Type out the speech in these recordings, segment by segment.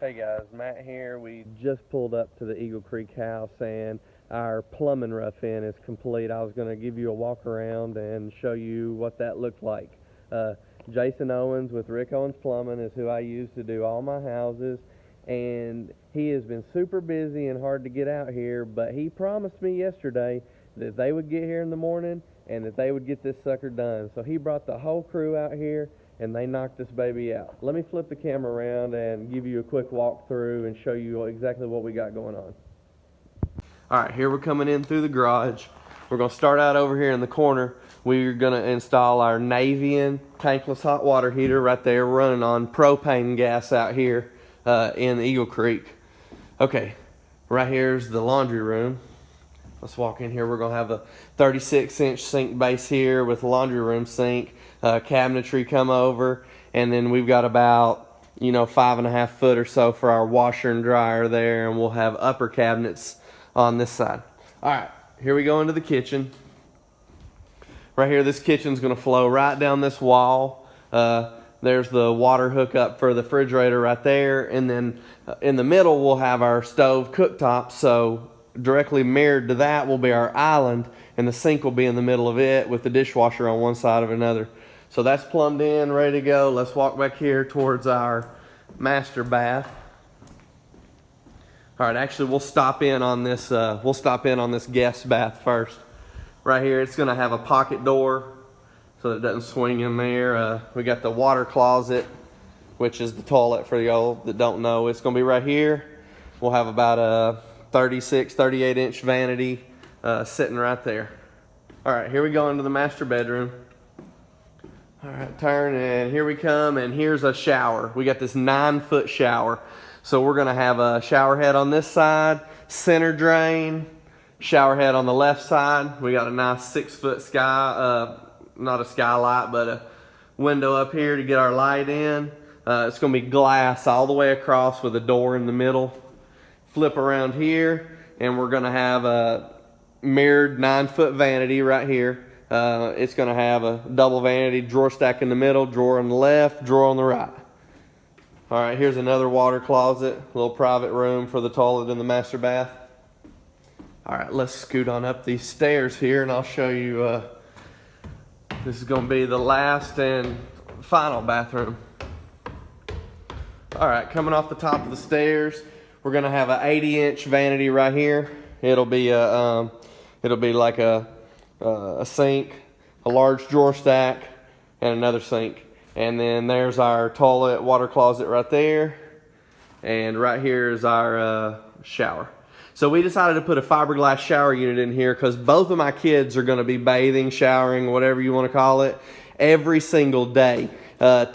Hey guys, Matt here. We just pulled up to the Eagle Creek house and our plumbing rough-in is complete. I was going to give you a walk around and show you what that looked like. Uh, Jason Owens with Rick Owens Plumbing is who I use to do all my houses, and he has been super busy and hard to get out here, but he promised me yesterday that they would get here in the morning and that they would get this sucker done. So he brought the whole crew out here and they knocked this baby out. Let me flip the camera around and give you a quick walkthrough and show you exactly what we got going on. All right, here we're coming in through the garage. We're gonna start out over here in the corner. We're gonna install our Navian tankless hot water heater right there, running on propane gas out here in Eagle Creek. Okay, right here's the laundry room. Let's walk in here. We're gonna have a 36-inch sink base here with laundry room sink, cabinetry come over, and then we've got about 5.5 foot or so for our washer and dryer there, and we'll have upper cabinets on this side. All right, here we go into the kitchen. Right here, this kitchen's gonna flow right down this wall. There's the water hookup for the refrigerator right there, and then in the middle we'll have our stove cooktop. So directly mirrored to that will be our island, and the sink will be in the middle of it with the dishwasher on one side of another. So that's plumbed in, ready to go. Let's walk back here towards our master bath. All right, actually we'll stop in on this guest bath first. Right here, it's gonna have a pocket door so that it doesn't swing in there. We got the water closet, which is the toilet for y'all that don't know. It's gonna be right here. We'll have about a 38-inch vanity sitting right there. All right, here we go into the master bedroom. All right, turn, and here we come, and here's a shower. We got this 9-foot shower. So we're gonna have a shower head on this side, center drain, shower head on the left side. We got a nice 6-foot sky, not a skylight, but a window up here to get our light in. It's gonna be glass all the way across with a door in the middle. Flip around here, and we're gonna have a mirrored 9-foot vanity right here. It's gonna have a double vanity, drawer stack in the middle, drawer on the left, drawer on the right. All right, here's another water closet, a little private room for the toilet in the master bath. All right, let's scoot on up these stairs here, and I'll show you. This is gonna be the last and final bathroom. All right, coming off the top of the stairs, we're gonna have an 80-inch vanity right here. It'll be like a sink, a large drawer stack, and another sink. And then there's our toilet water closet right there. And right here is our shower. So we decided to put a fiberglass shower unit in here because both of my kids are gonna be bathing, showering, whatever you wanna call it, every single day.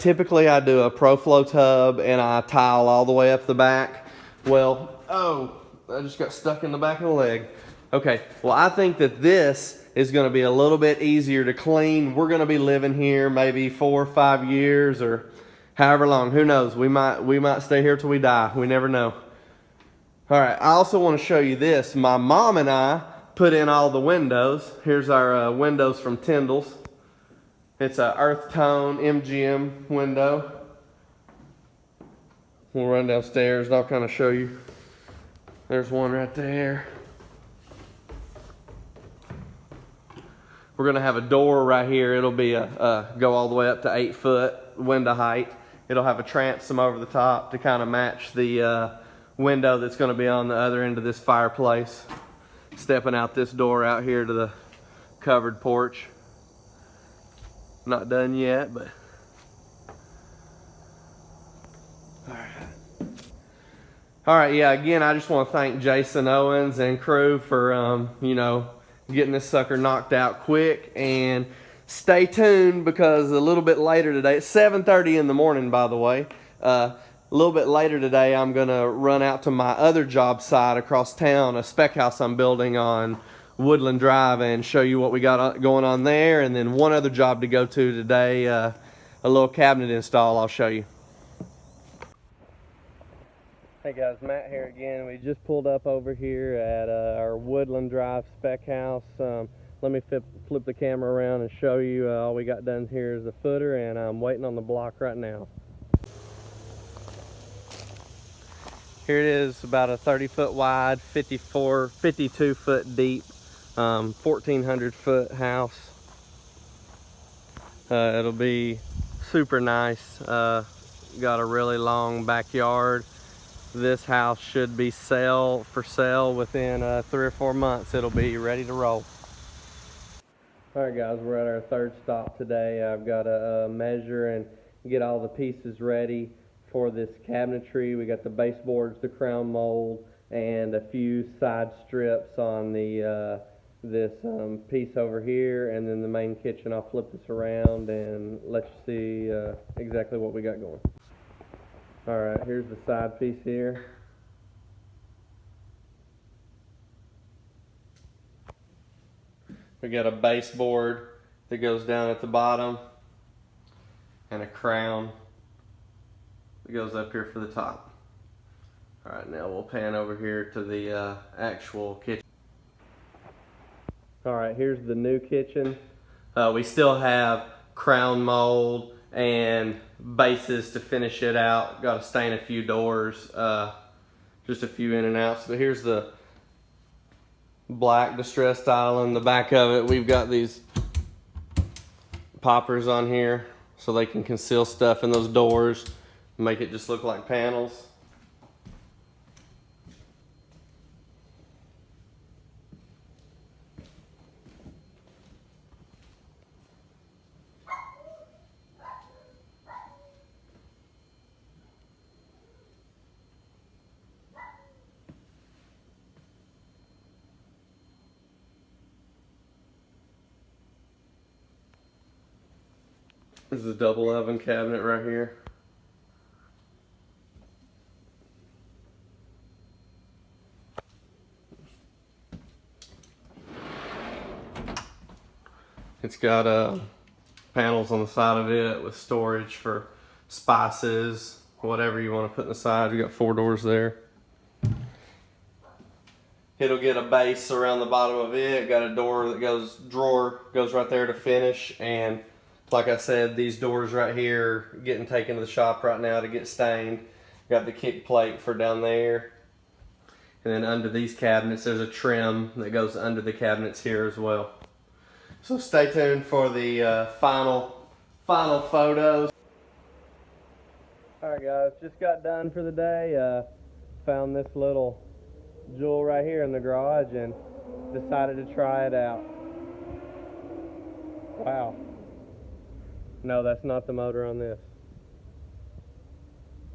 Typically I do a ProFlow tub and I tile all the way up the back. Well, I just got stuck in the back of the leg. Okay, well I think that this is gonna be a little bit easier to clean. We're gonna be living here maybe 4 or 5 years or however long, who knows? We might stay here till we die, we never know. All right, I also wanna show you this. My mom and I put in all the windows. Here's our windows from Tyndall's. It's a earth tone MGM window. We'll run downstairs and I'll kind of show you. There's one right there. We're gonna have a door right here. It'll be go all the way up to 8 foot window height. It'll have a transom over the top to kind of match the window that's gonna be on the other end of this fireplace. Stepping out this door out here to the covered porch. Not done yet, but all right, yeah, again, I just want to thank Jason Owens and crew for, getting this sucker knocked out quick. And stay tuned because a little bit later today, it's 7:30 in the morning, by the way. A little bit later today, I'm going to run out to my other job site across town, a spec house I'm building on Woodland Drive, and show you what we got going on there. And then one other job to go to today, a little cabinet install I'll show you. Hey guys, Matt here again. We just pulled up over here at our Woodland Drive Spec House. Let me flip the camera around and show you. All we got done here is the footer, and I'm waiting on the block right now. Here it is, about a 30-foot wide, 52-foot deep, 1,400-foot house. It'll be super nice. Got a really long backyard. This house should be for sale within 3 or 4 months. It'll be ready to roll. Alright guys, we're at our third stop today. I've got to measure and get all the pieces ready for this cabinetry. We got the baseboards, the crown mold, and a few side strips on the this piece over here, and then the main kitchen. I'll flip this around and let you see exactly what we got going. Alright, here's the side piece here. We got a baseboard that goes down at the bottom and a crown that goes up here for the top. Alright, now we'll pan over here to the actual kitchen. Alright, here's the new kitchen. We still have crown mold and bases to finish it out. Got to stain a few doors, just a few in and outs. But here's the black distressed tile in the back of it. We've got these poppers on here so they can conceal stuff in those doors, make it just look like panels. This is a double oven cabinet right here. It's got panels on the side of it with storage for spices, whatever you want to put in the side. We got 4 doors there. It'll get a base around the bottom of it. Got a door that drawer goes right there to finish, and like I said, these doors right here are getting taken to the shop right now to get stained. Got the kick plate for down there. And then under these cabinets, there's a trim that goes under the cabinets here as well. So stay tuned for the final photos. Alright guys, just got done for the day. Found this little jewel right here in the garage and decided to try it out. Wow. No, that's not the motor on this.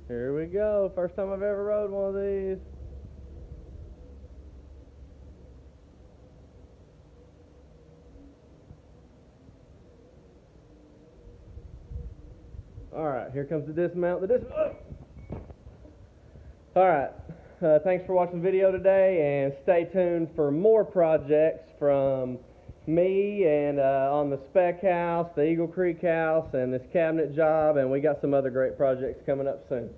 Here we go. First time I've ever rode one of these. Alright, here comes the dismount. Alright, thanks for watching the video today, and stay tuned for more projects from me and on the Spec House, the Eagle Creek House, and this cabinet job, and we got some other great projects coming up soon.